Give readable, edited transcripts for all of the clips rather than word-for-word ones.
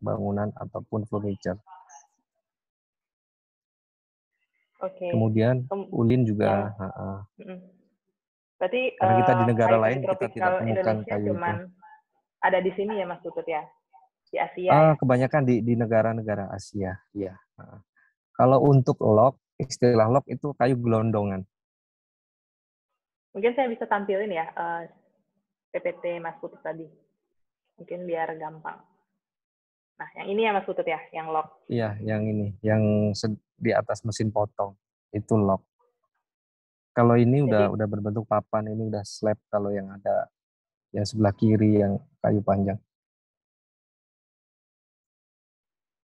bangunan ataupun furniture. Oke. Kemudian ulin juga. Berarti Karena kita di negara kayu-kayu lain kita tidak tropikal temukan Indonesia kayu itu. cuman ada di sini ya Mas Putut ya? Di Asia ya? Kebanyakan di negara-negara Asia, ya. Kalau untuk log, istilah log itu kayu gelondongan. Mungkin saya bisa tampilin ya PPT Mas Putut tadi. Mungkin biar gampang. Nah, yang ini ya Mas Putut ya, yang log. Iya, yang ini, yang di atas mesin potong itu log. Kalau ini udah berbentuk papan, ini udah slab kalau yang ada yang sebelah kiri yang kayu panjang.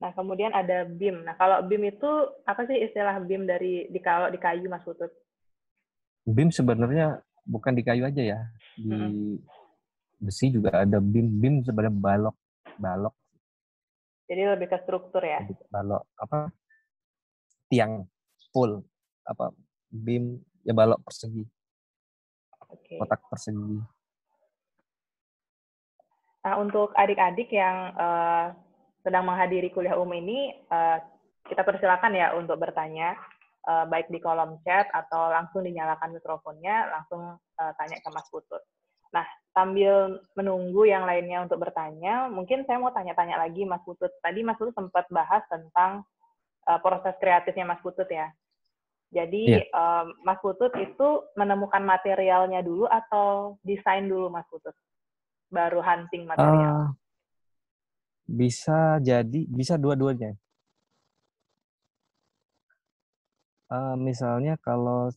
Nah, kemudian ada beam. Nah, kalau beam itu apa sih istilah beam kalau di kayu Mas Putut? Beam sebenarnya bukan di kayu aja ya, di besi juga ada beam. Beam sebenarnya balok. Jadi lebih ke struktur ya? Balok apa? Tiang full apa? Beam ya balok persegi. Kotak persegi. Nah, untuk adik-adik yang sedang menghadiri kuliah umum ini, kita persilakan ya untuk bertanya, baik di kolom chat atau langsung dinyalakan mikrofonnya, langsung tanya ke Mas Putut. Nah, sambil menunggu yang lainnya untuk bertanya, mungkin saya mau tanya-tanya lagi Mas Putut. Tadi Mas Putut sempat bahas tentang proses kreatifnya Mas Putut ya. Jadi Mas Putut itu menemukan materialnya dulu atau desain dulu Mas Putut? Baru hunting material? Bisa dua-duanya. Misalnya kalau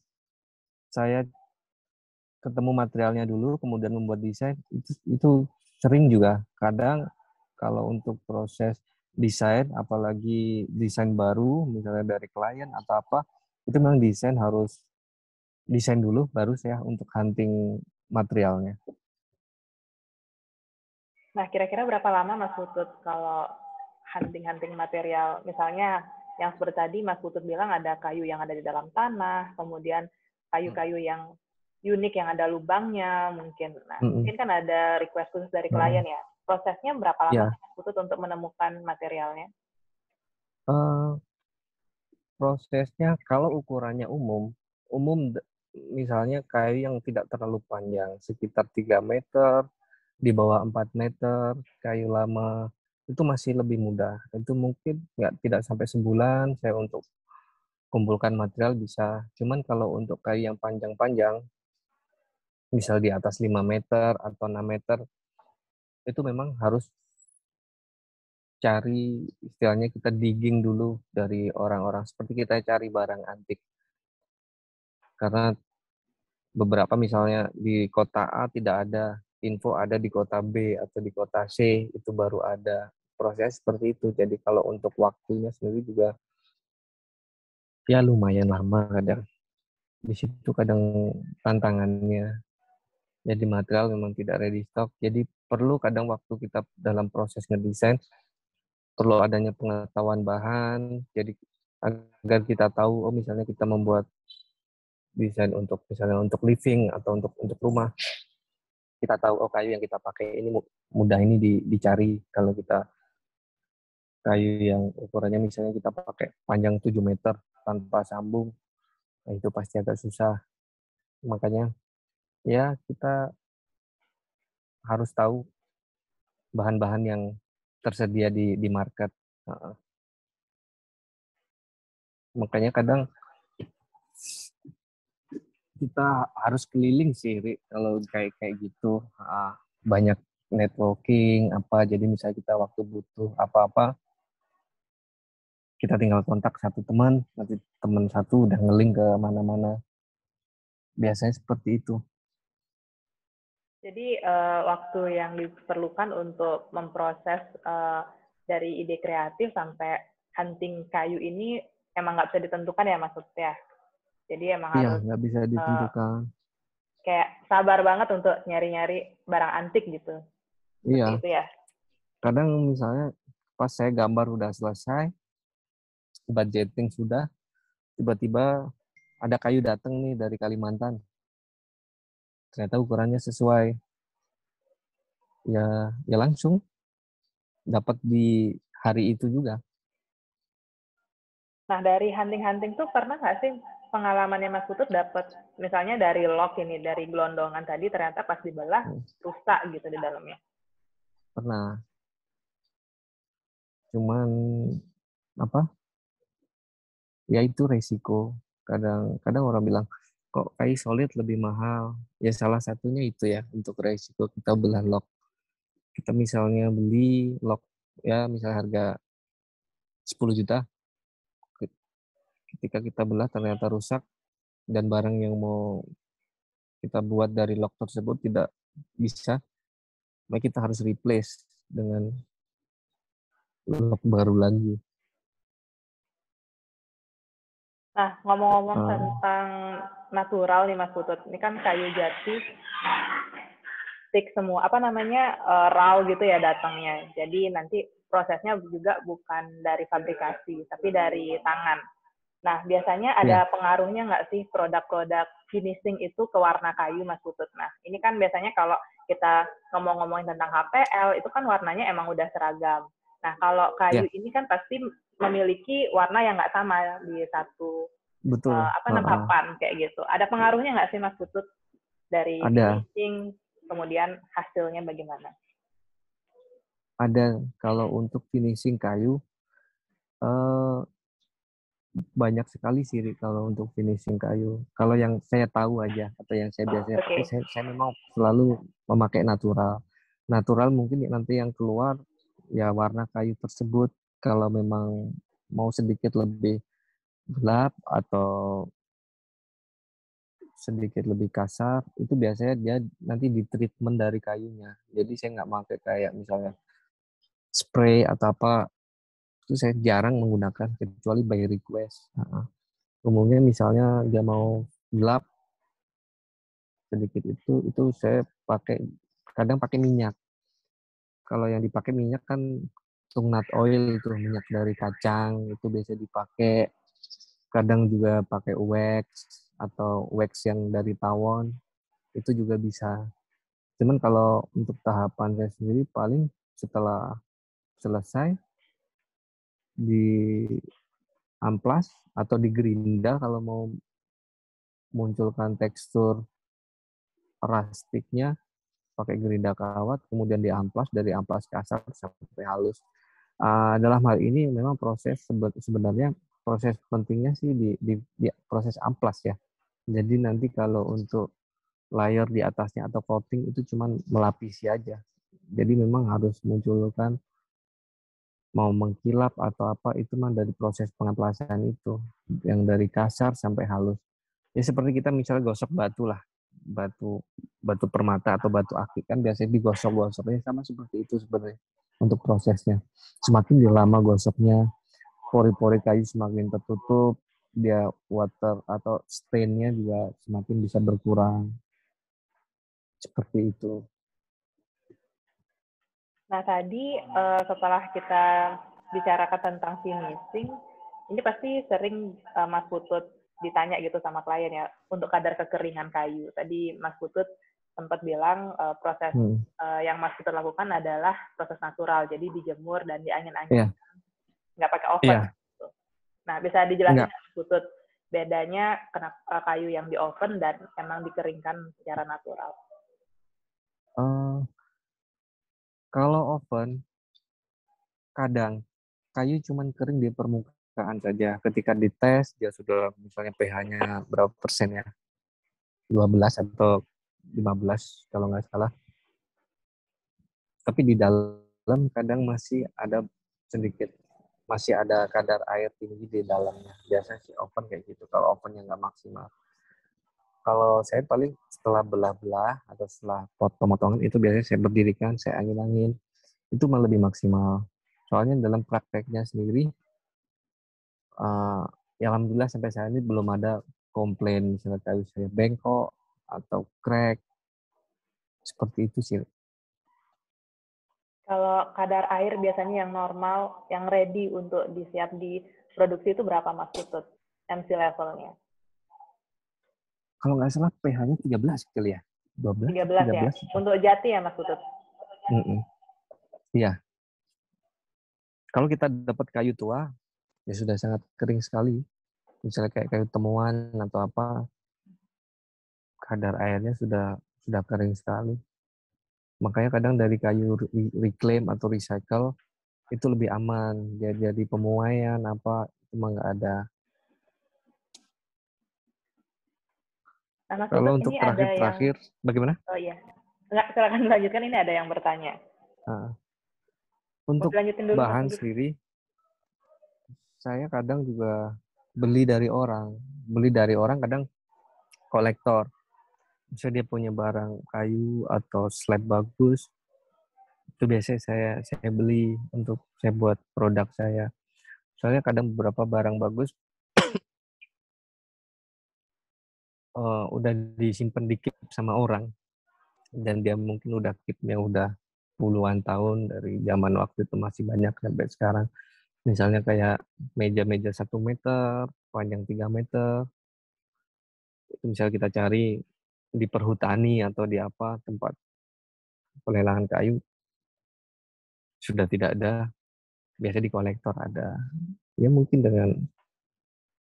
saya ketemu materialnya dulu, kemudian membuat desain, itu sering juga. Kadang kalau untuk proses desain, apalagi desain baru, misalnya dari klien atau apa, itu memang harus desain dulu, baru saya untuk hunting materialnya. Nah, kira-kira berapa lama Mas Putut kalau hunting-hunting material? Misalnya yang seperti tadi Mas Putut bilang ada kayu yang ada di dalam tanah, kemudian kayu-kayu yang unik yang ada lubangnya mungkin. Nah, mungkin kan ada request khusus dari klien ya. Prosesnya berapa lama Mas Putut untuk menemukan materialnya? Prosesnya kalau ukurannya umum misalnya kayu yang tidak terlalu panjang, sekitar 3 meter, di bawah 4 meter, kayu lama, itu masih lebih mudah. Itu mungkin tidak sampai sebulan saya untuk kumpulkan material bisa. Cuman kalau untuk kayu yang panjang-panjang, misal di atas 5 meter atau 6 meter, itu memang harus cari, istilahnya kita digging dulu dari orang-orang, seperti kita cari barang antik. Karena beberapa misalnya di kota A tidak ada, info ada di kota B atau di kota C, itu baru ada. Proses seperti itu. Jadi kalau untuk waktunya sendiri juga ya lumayan lama kadang. Di situ kadang tantangannya. Jadi material memang tidak ready stock. Jadi perlu kadang waktu kita dalam proses ngedesain, perlu adanya pengetahuan bahan. Jadi agar kita tahu, oh misalnya kita membuat desain untuk misalnya untuk living atau untuk rumah, kita tahu oh kayu yang kita pakai ini mudah ini dicari. Kalau kita kayu yang ukurannya misalnya kita pakai panjang 7 meter tanpa sambung, nah itu pasti agak susah. Makanya ya kita harus tahu bahan-bahan yang tersedia di market. Makanya kadang kita harus keliling sih, kalau kayak gitu. Banyak networking apa, jadi misalnya kita waktu butuh apa-apa, kita tinggal kontak satu teman, nanti teman satu udah ngeling ke mana-mana. Biasanya seperti itu. Jadi waktu yang diperlukan untuk memproses dari ide kreatif sampai hunting kayu ini emang nggak bisa ditentukan ya maksudnya. Jadi emang harus nggak bisa ditentukan. Kayak sabar banget untuk nyari-nyari barang antik gitu. Seperti itu ya. Kadang misalnya pas saya gambar udah selesai, budgeting sudah, tiba-tiba ada kayu datang nih dari Kalimantan. Ternyata ukurannya sesuai. Ya langsung dapat di hari itu juga. Nah, dari hunting-hunting tuh pernah nggak sih pengalamannya Mas Putut dapat misalnya dari lock ini, dari gelondongan tadi ternyata pas dibelah rusak gitu di dalamnya? Pernah. Cuman apa? Ya itu resiko. Kadang orang bilang kok kayu solid lebih mahal. Ya salah satunya itu ya untuk resiko kita belah lock. Kita misalnya beli lock ya misalnya harga 10 juta. Ketika kita belah ternyata rusak dan barang yang mau kita buat dari lock tersebut tidak bisa, maka kita harus replace dengan lock baru lagi. Nah, ngomong-ngomong Uh, tentang natural nih Mas Putut, ini kan kayu jati stick semua, apa namanya, raw gitu ya datangnya. Jadi nanti prosesnya juga bukan dari fabrikasi, tapi dari tangan. Nah, biasanya ya, ada pengaruhnya nggak sih produk-produk finishing itu ke warna kayu, Mas Putut? Nah, ini kan biasanya kalau kita ngomong-ngomongin tentang HPL, itu kan warnanya emang udah seragam. Nah, kalau kayu ya, ini kan pasti memiliki warna yang nggak sama di satu betul. papan kayak gitu. Ada pengaruhnya nggak sih, Mas Putut, dari Ada, finishing, kemudian hasilnya bagaimana? ada kalau untuk finishing kayu eh, banyak sekali sih kalau untuk finishing kayu. Kalau yang saya tahu aja atau yang saya biasanya pakai, Oke. saya memang selalu memakai natural. Natural mungkin nanti yang keluar ya warna kayu tersebut kalau memang mau sedikit lebih gelap atau sedikit lebih kasar itu biasanya dia nanti di treatment dari kayunya. Jadi saya nggak pakai kayak misalnya spray atau apa itu saya jarang menggunakan kecuali by request. Umumnya misalnya dia mau gelap sedikit itu saya pakai kadang pakai minyak. Kalau yang dipakai minyak kan nut oil itu minyak dari kacang itu biasa dipakai. Kadang juga pakai wax atau wax yang dari tawon itu juga bisa. Cuman kalau untuk tahapan saya sendiri paling setelah selesai di amplas atau di gerinda kalau mau munculkan tekstur rustiknya pakai gerinda kawat kemudian di amplas dari amplas kasar sampai halus. Dalam hal ini memang proses sebenarnya proses pentingnya sih di proses amplas ya. Jadi nanti kalau untuk layer di atasnya atau coating itu cuma melapisi aja. Jadi memang harus munculkan mau mengkilap atau apa itu mah dari proses pengamplasan itu yang dari kasar sampai halus. Ya seperti kita misalnya gosok batu lah, batu batu permata atau batu akik kan biasanya digosok-gosoknya sama seperti itu sebenarnya untuk prosesnya. Semakin lama gosoknya, pori-pori kayu semakin tertutup, dia water atau stainnya juga semakin bisa berkurang. Seperti itu. Nah, tadi setelah kita bicarakan tentang finishing, ini pasti sering Mas Putut ditanya gitu sama klien ya, untuk kadar kekeringan kayu. Tadi Mas Putut sempat bilang proses Hmm. yang Mas Putut lakukan adalah proses natural, jadi dijemur dan diangin-angin, Iya, nggak pakai oven. iya, Gitu. Nah, bisa dijelasin enggak. Mas Putut bedanya kayu yang di oven dan emang dikeringkan secara natural? Eh, kalau oven, kadang kayu cuman kering di permukaan saja. Ketika dites, dia sudah misalnya pH-nya berapa persen ya, 12 atau 15 kalau nggak salah. Tapi di dalam kadang masih ada sedikit, masih ada kadar air tinggi di dalamnya. Biasanya sih oven kayak gitu, kalau ovennya nggak maksimal. Kalau saya paling setelah belah-belah atau setelah potong-potongan itu biasanya saya berdirikan, saya angin-angin. Itu malah lebih maksimal. Soalnya dalam prakteknya sendiri, ya alhamdulillah sampai saat ini belum ada komplain misalnya kayu saya bengkok atau crack. Seperti itu sih. Kalau kadar air biasanya yang normal, yang ready untuk disiap di produksi itu berapa Mas Putut? MC levelnya? Kalau nggak salah pH-nya 13 kali ya. 12 atau 13 ya? 13 itu. Untuk jati ya Mas Putut? Mm-mm. Iya, Kalau kita dapat kayu tua, ya sudah sangat kering sekali. Misalnya kayak kayu temuan atau apa, kadar airnya sudah kering sekali. Makanya kadang dari kayu reclaim atau recycle itu lebih aman. Jadi pemuaian apa itu mah nggak ada. Nah, Mas Kalau Putut untuk ini ada yang, terakhir, bagaimana? oh iya, nggak, silakan dilanjutkan, ini ada yang bertanya. Nah, Mau untuk dilanjutin dulu Mas bahan Putut? sendiri, saya kadang juga beli dari orang. Beli dari orang kadang kolektor. Misalnya dia punya barang kayu atau slab bagus, itu biasanya saya beli untuk saya buat produk saya. Soalnya kadang beberapa barang bagus udah disimpan dikit sama orang dan dia mungkin udah keepnya udah puluhan tahun dari zaman waktu itu masih banyak sampai sekarang. Misalnya kayak meja-meja 1 meter, panjang 3 meter, itu misalnya kita cari di perhutani atau di apa tempat pelelangan kayu sudah tidak ada, biasa di kolektor ada. Ya mungkin dengan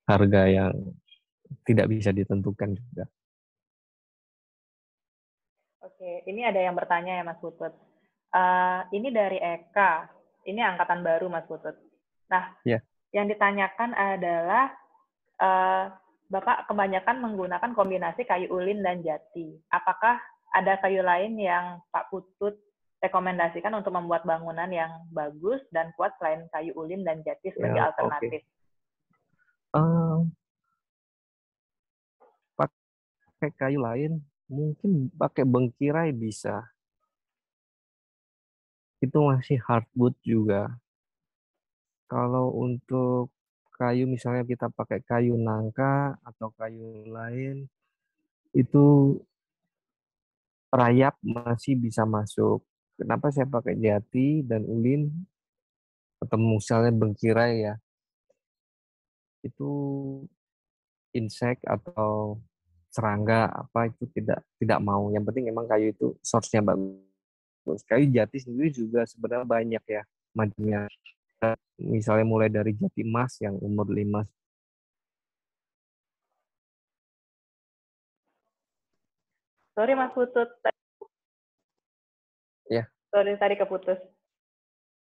harga yang tidak bisa ditentukan juga. Oke, ini ada yang bertanya ya Mas Putut. Ini dari Eka, ini angkatan baru Mas Putut. Nah, Ya, yang ditanyakan adalah, uh, Bapak kebanyakan menggunakan kombinasi kayu ulin dan jati. Apakah ada kayu lain yang Pak Putut rekomendasikan untuk membuat bangunan yang bagus dan kuat selain kayu ulin dan jati sebagai ya, oke. alternatif? Pakai kayu lain, mungkin pakai bengkirai bisa. Itu masih hardwood juga. Kalau untuk kayu misalnya kita pakai kayu nangka atau kayu lain, itu rayap masih bisa masuk. Kenapa saya pakai jati dan ulin atau misalnya bengkirai ya? Itu insek atau serangga apa itu tidak mau. Yang penting emang kayu itu source-nya bagus. Kayu jati sendiri juga sebenarnya banyak ya macamnya. Misalnya mulai dari jati emas yang umur 5. Sorry Mas Putut, Ya, sorry tadi keputus.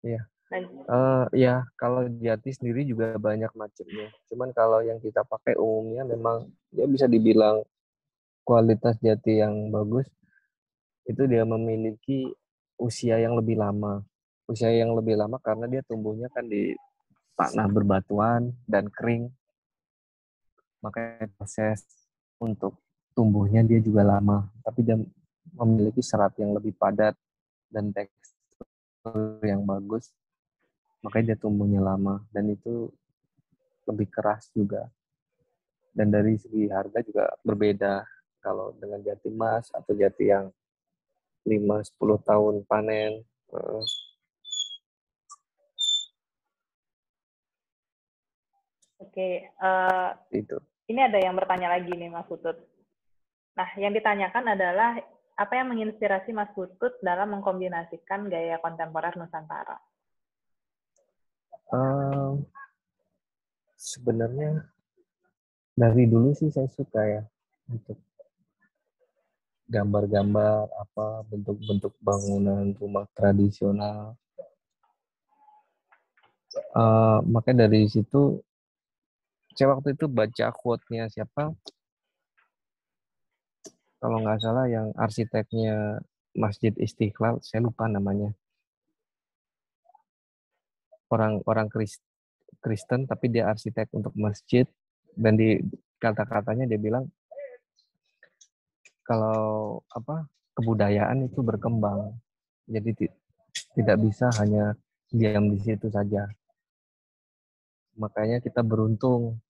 ya. Lanjut. Ya, kalau jati sendiri juga banyak macamnya. Cuman kalau yang kita pakai umumnya memang ya bisa dibilang kualitas jati yang bagus itu dia memiliki usia yang lebih lama. Usia yang lebih lama karena dia tumbuhnya kan di tanah berbatuan dan kering. Makanya proses untuk tumbuhnya dia juga lama. Tapi dia memiliki serat yang lebih padat dan tekstur yang bagus. Makanya dia tumbuhnya lama. Dan itu lebih keras juga. Dan dari segi harga juga berbeda. Kalau dengan jati emas atau jati yang 5-10 tahun panen, Oke, itu. ini ada yang bertanya lagi nih Mas Putut. Nah, yang ditanyakan adalah apa yang menginspirasi Mas Putut dalam mengkombinasikan gaya kontemporer Nusantara? Sebenarnya dari dulu sih saya suka ya untuk gambar-gambar apa bentuk-bentuk bangunan rumah tradisional. Makanya dari situ saya waktu itu baca quote-nya siapa, kalau nggak salah yang arsiteknya Masjid Istiqlal, saya lupa namanya. Orang Kristen tapi dia arsitek untuk masjid dan di kata-katanya dia bilang kalau apa kebudayaan itu berkembang. Jadi tidak bisa hanya diam di situ saja. Makanya kita beruntung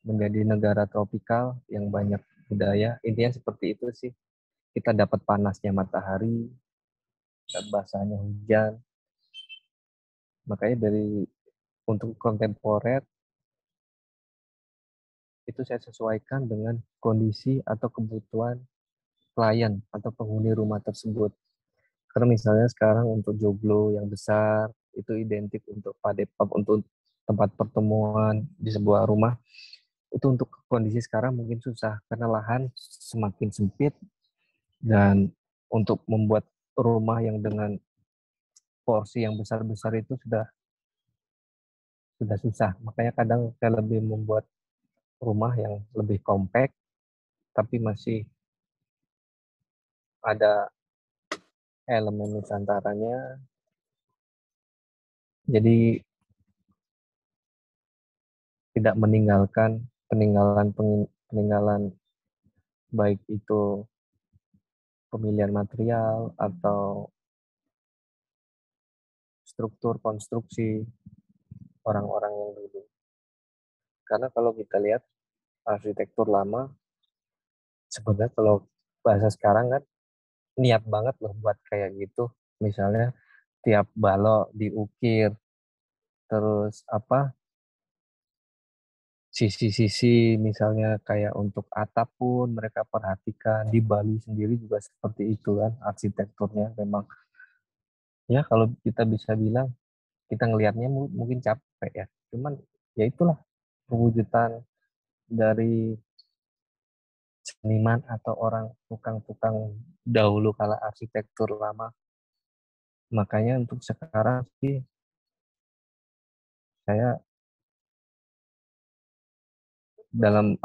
menjadi negara tropikal yang banyak budaya. Intinya seperti itu sih. Kita dapat panasnya matahari, dan basahnya hujan. Makanya dari untuk kontemporer itu saya sesuaikan dengan kondisi atau kebutuhan klien atau penghuni rumah tersebut. Karena misalnya sekarang untuk joglo yang besar, itu identik untuk padepap, untuk tempat pertemuan di sebuah rumah. Itu untuk kondisi sekarang mungkin susah karena lahan semakin sempit, dan untuk membuat rumah yang dengan porsi yang besar-besar itu sudah susah. Makanya kadang saya lebih membuat rumah yang lebih kompak tapi masih ada elemen nusantaranya. Jadi tidak meninggalkan peninggalan baik itu pemilihan material atau struktur konstruksi orang-orang yang dulu. Karena kalau kita lihat arsitektur lama, sebenarnya kalau bahasa sekarang kan niat banget loh buat kayak gitu. Misalnya tiap balok diukir, terus sisi-sisi misalnya kayak untuk atap pun mereka perhatikan. Di Bali sendiri juga seperti itu kan arsitekturnya. Memang ya kalau kita bisa bilang kita ngelihatnya mungkin capek ya, cuman ya itulah pewujudan dari seniman atau orang tukang-tukang dahulu kala arsitektur lama. Makanya untuk sekarang sih saya dalam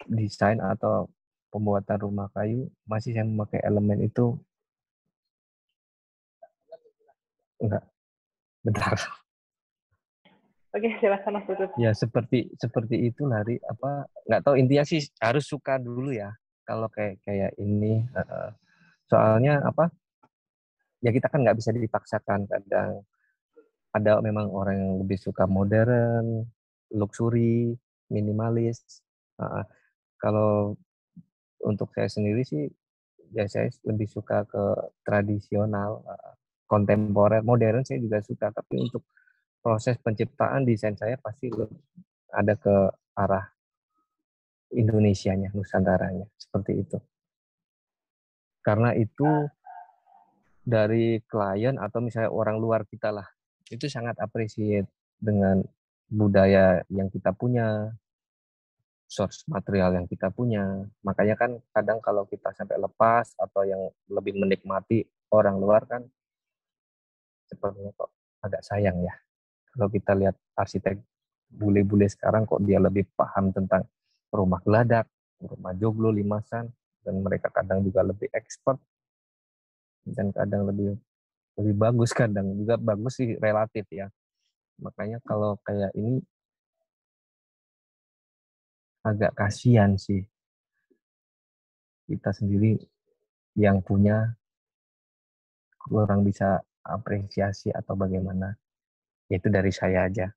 desain atau pembuatan rumah kayu masih yang memakai elemen itu. Enggak, bentar. Oke, silakan Mas Putut. Ya seperti itu lari nggak tahu, intinya sih harus suka dulu ya kalau kayak ini. Soalnya ya kita kan nggak bisa dipaksakan. Kadang ada memang orang yang lebih suka modern, luxury, minimalis. Kalau untuk saya sendiri sih ya saya lebih suka ke tradisional, kontemporer. Modern saya juga suka, tapi untuk proses penciptaan desain saya pasti ada ke arah Indonesianya, Nusantaranya, seperti itu. Karena itu dari klien atau misalnya orang luar kita lah, itu sangat appreciate dengan budaya yang kita punya, source material yang kita punya. Makanya kan kadang kalau kita sampai lepas atau yang lebih menikmati orang luar kan sepertinya kok agak sayang ya. Kalau kita lihat arsitek bule-bule sekarang kok dia lebih paham tentang rumah geladak, rumah joglo, limasan, dan mereka kadang juga lebih expert dan kadang lebih lebih bagus, kadang juga bagus sih relatif ya. Makanya kalau kayak ini agak kasihan sih kita sendiri yang punya kurang bisa apresiasi atau bagaimana. Itu dari saya aja.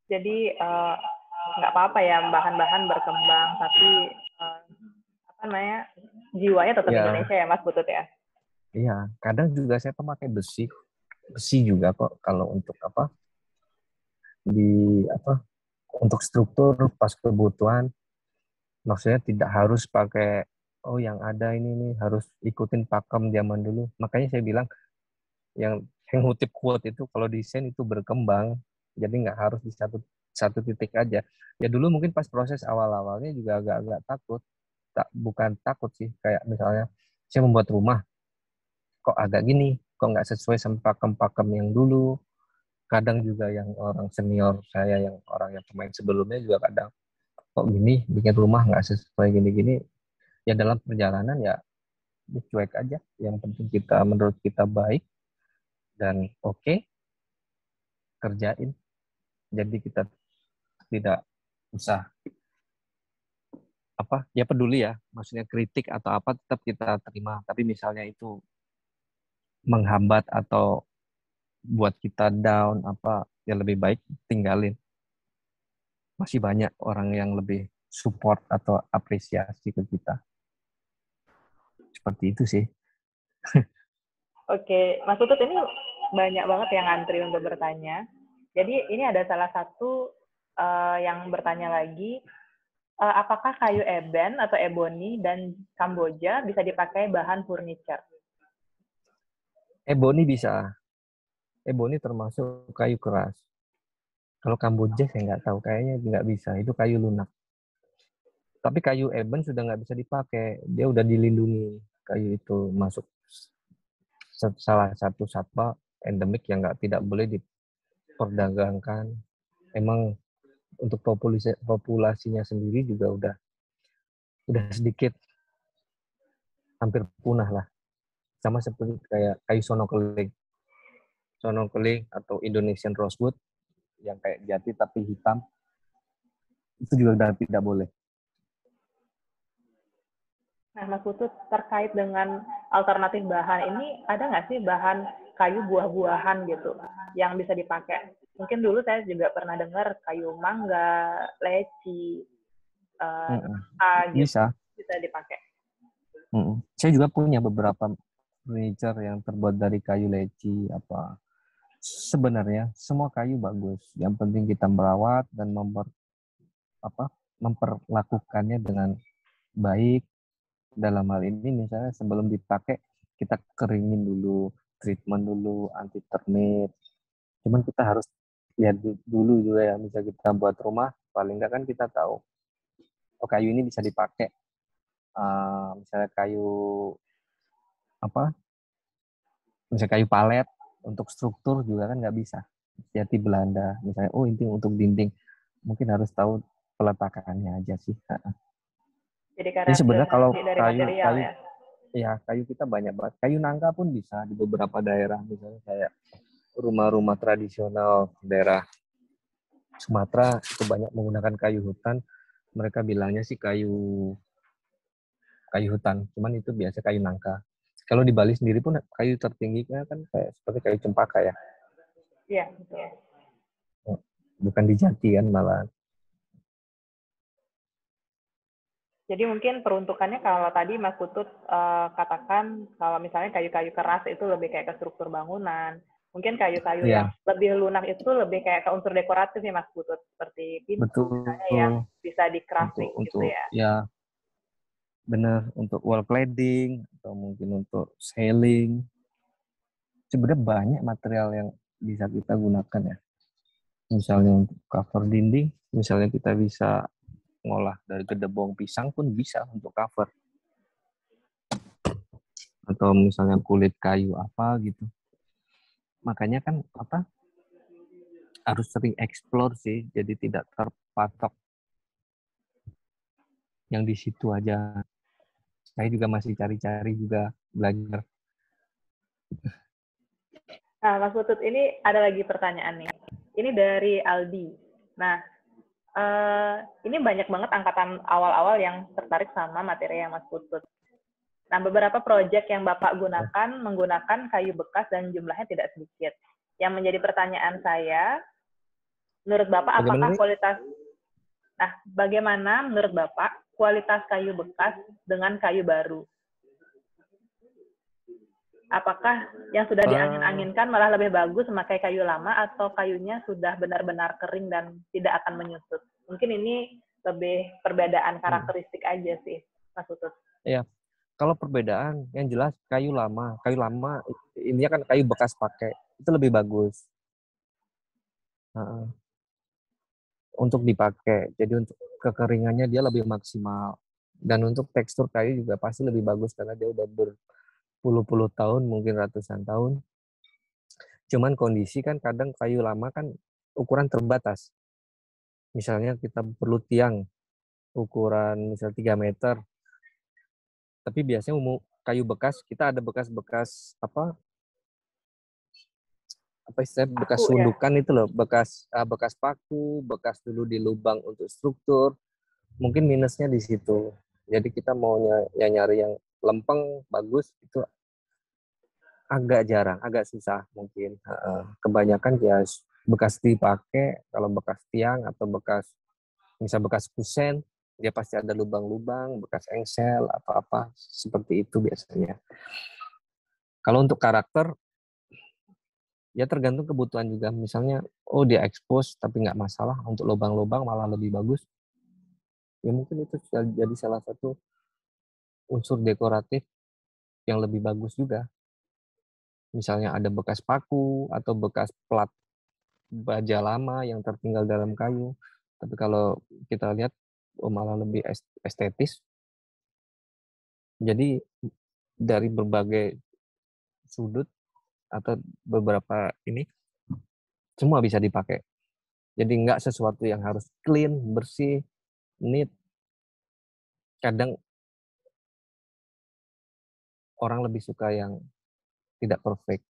Jadi nggak apa-apa ya bahan-bahan berkembang, tapi apa namanya jiwanya tetap Ya, Indonesia ya Mas Putut ya. iya. Kadang juga saya pemakai besi juga kok kalau untuk di untuk struktur pas kebutuhan. Maksudnya tidak harus pakai yang ada ini nih harus ikutin pakem zaman dulu. Makanya saya bilang yang ngutip quote itu kalau desain itu berkembang, jadi nggak harus di satu satu titik aja. Ya dulu mungkin pas proses awal-awalnya juga agak-agak takut, bukan takut sih, kayak misalnya saya membuat rumah kok agak gini, kok nggak sesuai sama pakem-pakem yang dulu. Kadang juga yang orang senior saya, yang orang yang pemain sebelumnya juga kadang kok gini, bikin rumah nggak sesuai gini-gini. Ya dalam perjalanan ya cuek aja. Yang penting kita menurut kita baik dan oke, kerjain. Jadi kita tidak usah ya peduli ya, maksudnya kritik atau apa tetap kita terima. Tapi misalnya itu menghambat atau buat kita down ya lebih baik tinggalin. Masih banyak orang yang lebih support atau apresiasi ke kita. Seperti itu sih. Oke, Mas Putut ini banyak banget yang ngantri untuk bertanya. Jadi ini ada salah satu yang bertanya lagi, apakah kayu eben atau ebony dan Kamboja bisa dipakai bahan furniture? Ebony bisa. ebony termasuk kayu keras. Kalau Kamboja saya nggak tahu, kayaknya nggak bisa. Itu kayu lunak. Tapi kayu ebon sudah nggak bisa dipakai. Dia udah dilindungi. Kayu itu masuk salah satu satwa endemik yang tidak boleh diperdagangkan. Emang untuk populasinya sendiri juga udah sedikit, hampir punah lah. Sama seperti kayak kayu sonokeling atau Indonesian rosewood yang kayak jati tapi hitam, itu juga udah tidak boleh. Nah, Mas Putut, terkait dengan alternatif bahan ini, ada nggak sih bahan kayu buah-buahan gitu yang bisa dipakai? Mungkin dulu saya juga pernah dengar kayu mangga, leci, gitu Bisa. bisa dipakai. Saya juga punya beberapa furniture yang terbuat dari kayu leci apa. Sebenarnya semua kayu bagus. Yang penting kita merawat dan memperlakukannya dengan baik. Dalam hal ini misalnya sebelum dipakai kita keringin dulu, treatment dulu, anti termit. Cuman kita harus lihat dulu juga ya, misalnya kita buat rumah, paling nggak kan kita tahu, oh kayu ini bisa dipakai. Misalnya kayu apa? Misalnya kayu palet untuk struktur juga kan nggak bisa. Jati Belanda, misalnya, oh ini untuk dinding, mungkin harus tahu peletakannya aja sih. Jadi Jadi sebenarnya kalau karakteristik dari kayu material kayu ya. ya kayu kita banyak banget. Kayu nangka pun bisa di beberapa daerah, misalnya kayak rumah-rumah tradisional daerah Sumatera itu banyak menggunakan kayu hutan. Mereka bilangnya sih kayu kayu hutan, cuman itu biasa kayu nangka. Kalau di Bali sendiri pun kayu tertingginya kan kayak seperti kayu cempaka ya. Iya, betul. Bukan di Jati kan malah. Jadi mungkin peruntukannya kalau tadi Mas Putut katakan kalau misalnya kayu-kayu keras itu lebih kayak ke struktur bangunan. Mungkin kayu-kayu yang Iya, lebih lunak itu lebih kayak ke unsur dekoratif ya Mas Putut. Seperti pintu misalnya yang betul. bisa di untuk crafting gitu untuk ya. ya benar, untuk wall cladding atau mungkin untuk ceiling. Sebenarnya banyak material yang bisa kita gunakan ya. Misalnya untuk cover dinding, misalnya kita bisa ngolah dari gedebong pisang pun bisa untuk cover. Atau misalnya kulit kayu apa gitu. Makanya kan harus sering explore sih, jadi tidak terpatok yang di situ aja. Saya juga masih cari-cari juga, belajar. Nah, Mas Putut, ini ada lagi pertanyaan nih. Ini dari Aldi. Nah, ini banyak banget angkatan awal-awal yang tertarik sama materi yang Mas Putut. Nah, beberapa proyek yang Bapak gunakan menggunakan kayu bekas dan jumlahnya tidak sedikit. Yang menjadi pertanyaan saya, menurut Bapak apakah kualitas, nah bagaimana menurut Bapak kualitas kayu bekas dengan kayu baru? Apakah yang sudah diangin-anginkan malah lebih bagus memakai kayu lama atau kayunya sudah benar-benar kering dan tidak akan menyusut? Mungkin ini lebih perbedaan karakteristik aja sih, Mas Utut. Iya, kalau perbedaan yang jelas kayu lama ini kan kayu bekas pakai itu lebih bagus untuk dipakai. Jadi untuk kekeringannya dia lebih maksimal dan untuk tekstur kayu juga pasti lebih bagus karena dia udah berpuluh-puluh tahun, mungkin ratusan tahun. Cuman kondisi kan kadang kayu lama kan ukuran terbatas. Misalnya kita perlu tiang ukuran misal 3 meter. Tapi biasanya kayu bekas kita ada bekas-bekas apa istilah bekas Paku ya. sundukan itu loh, bekas paku, bekas dulu di lubang untuk struktur. Mungkin minusnya di situ. Jadi kita mau nyari yang lempeng bagus itu agak jarang, agak susah mungkin. Kebanyakan ya bekas dipakai, kalau bekas tiang atau misal bekas kusen, dia pasti ada lubang-lubang, bekas engsel, apa-apa seperti itu biasanya. Kalau untuk karakter, ya tergantung kebutuhan juga. Misalnya, oh dia expose tapi nggak masalah, untuk lubang-lubang malah lebih bagus. Ya mungkin itu jadi salah satu unsur dekoratif yang lebih bagus juga. Misalnya ada bekas paku atau bekas plat baja lama yang tertinggal dalam kayu. Tapi kalau kita lihat malah lebih estetis. Jadi dari berbagai sudut atau beberapa ini semua bisa dipakai. Jadi nggak sesuatu yang harus clean, bersih, neat. Kadang orang lebih suka yang tidak perfect.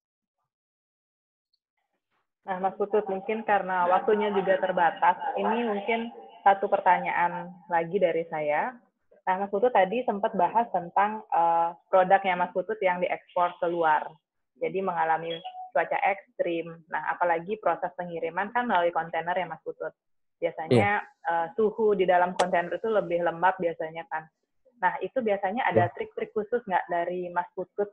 Nah, Mas Putut, mungkin karena waktunya juga terbatas, ini mungkin satu pertanyaan lagi dari saya. Nah, Mas Putut tadi sempat bahas tentang produknya Mas Putut yang diekspor keluar. Jadi mengalami cuaca ekstrim. Nah, apalagi proses pengiriman kan melalui kontainer ya Mas Putut. Iya, Biasanya suhu di dalam kontainer itu lebih lembab biasanya kan. Nah, itu biasanya ada iya. trik-trik khusus nggak dari Mas Putut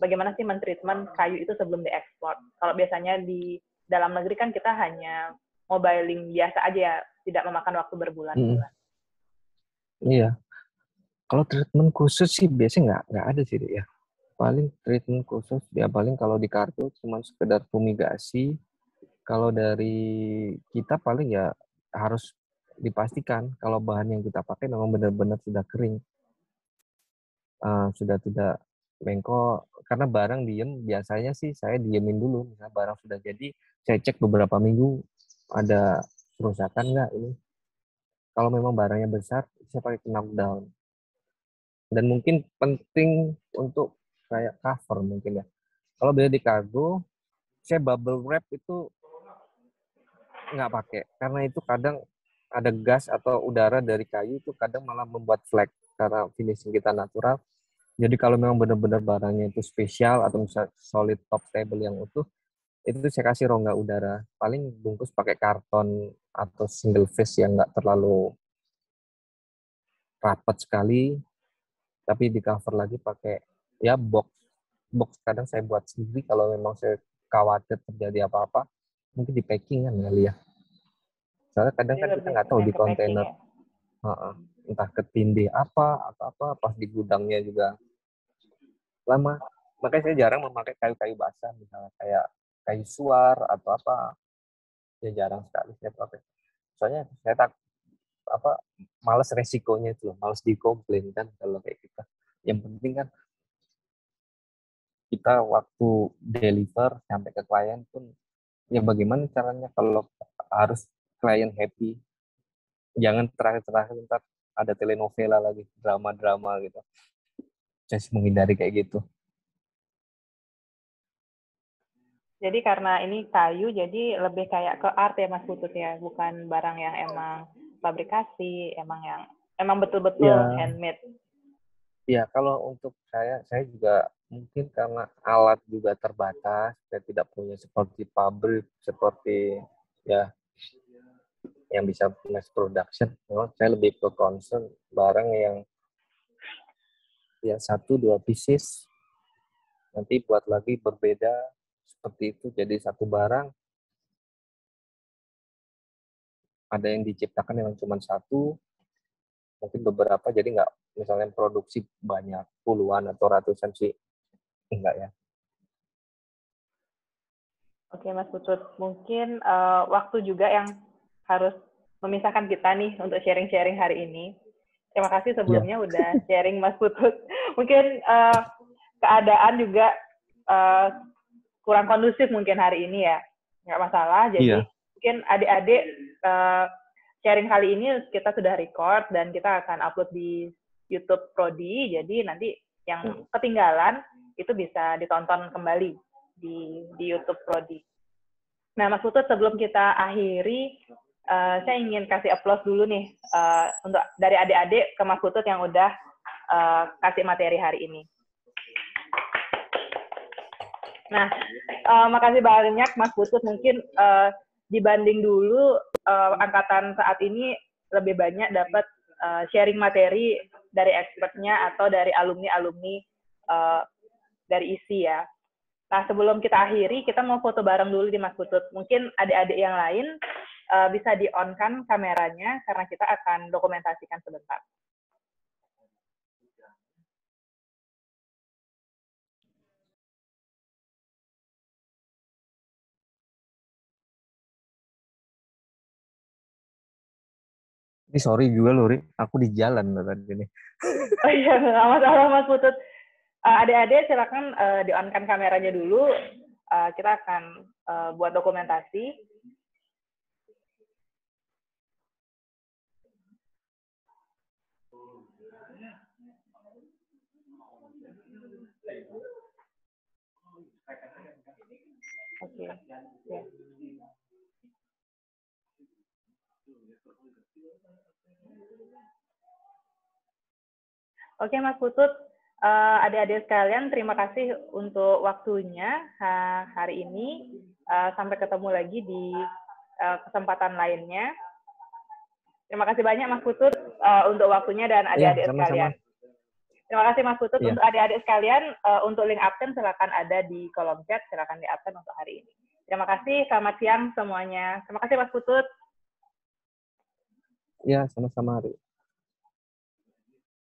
bagaimana sih mentreatment kayu itu sebelum diekspor? Kalau biasanya di dalam negeri kan kita hanya mobiling biasa aja ya, tidak memakan waktu berbulan-bulan. Iya. Kalau treatment khusus sih biasanya nggak ada sih, ya. Paling treatment khusus ya paling kalau di kartu cuma sekedar fumigasi. Kalau dari kita paling ya harus dipastikan kalau bahan yang kita pakai memang benar-benar sudah kering, sudah tidak bengkok. Karena barang diem biasanya sih saya diemin dulu. Misalnya barang sudah jadi, saya cek beberapa minggu ada kerusakan nggak ini. Kalau memang barangnya besar, saya pakai knockdown. Dan mungkin penting untuk kayak cover mungkin ya. Kalau beli di kargo, saya bubble wrap itu nggak pakai karena itu kadang ada gas atau udara dari kayu itu kadang malah membuat flek karena finishing kita natural. Jadi kalau memang benar-benar barangnya itu spesial atau misalnya solid top table yang utuh, itu saya kasih rongga udara. Paling bungkus pakai karton atau single face yang nggak terlalu rapat sekali, tapi di cover lagi pakai ya box. Box kadang saya buat sendiri kalau memang saya khawatir terjadi apa-apa, mungkin di packing kan kali ya. Soalnya kadang Jadi kan kita lebih nggak tahu pengen di ke packing kontainer, ya. entah ketindih apa atau apa, pas di gudangnya juga lama. Makanya saya jarang memakai kayu-kayu basah, misalnya kayak kayu suar atau apa, ya jarang sekali saya pakai. Soalnya saya tak apa males resikonya itu loh, males dikomplain kan kalau kayak kita. Yang penting kan kita waktu deliver sampai ke klien pun ya bagaimana caranya kalau harus klien happy, jangan terakhir-terakhir ntar ada telenovela lagi, drama-drama gitu. Saya sih menghindari kayak gitu. Jadi karena ini kayu, jadi lebih kayak ke art ya Mas Putut ya, bukan barang yang emang fabrikasi, emang betul-betul Iya, handmade. iya kalau untuk saya juga mungkin karena alat juga terbatas, saya tidak punya seperti pabrik, seperti ya yang bisa mass production. Memang saya lebih ke concern barang yang ya satu dua pieces, nanti buat lagi berbeda seperti itu. Jadi satu barang ada yang diciptakan yang cuma satu, mungkin beberapa jadi nggak misalnya produksi banyak puluhan atau ratusan sih enggak ya. Oke Mas Putut, mungkin waktu juga yang harus memisahkan kita nih untuk sharing-sharing hari ini. Terima kasih Iya, sebelumnya udah sharing Mas Putut. Mungkin keadaan juga uh, kurang kondusif mungkin hari ini ya. Nggak masalah, jadi iya. mungkin adik-adik sharing kali ini kita sudah record dan kita akan upload di YouTube Prodi, jadi nanti yang ketinggalan itu bisa ditonton kembali di YouTube Prodi. Nah, Mas Putut, sebelum kita akhiri, saya ingin kasih applause dulu nih untuk dari adik-adik ke Mas Putut yang udah kasih materi hari ini. Nah, makasih banyak Mas Putut. Mungkin dibanding dulu angkatan saat ini lebih banyak dapat sharing materi dari expertnya atau dari alumni-alumni dari ISI ya. Nah, sebelum kita akhiri, kita mau foto bareng dulu di Mas Putut. Mungkin adik-adik yang lain bisa di-on-kan kameranya karena kita akan dokumentasikan sebentar. Ini sorry juga loh, Ri. Aku di jalan loh tadi nih. Oh iya, nggak masalah Mas Putut. Adik-adik silakan di-on-kan kameranya dulu. Kita akan buat dokumentasi. Oke. Ya. Oke, Mas Putut. Adik-adik sekalian, terima kasih untuk waktunya hari ini. Sampai ketemu lagi di kesempatan lainnya. Terima kasih banyak Mas Putut untuk waktunya dan Iya, adik-adik sekalian. sama-sama. Terima kasih Mas Putut. Iya. Untuk adik-adik sekalian, untuk link absen silakan ada di kolom chat, silakan di absen untuk hari ini. Terima kasih, selamat siang semuanya. Terima kasih Mas Putut. Iya, sama-sama, Ri.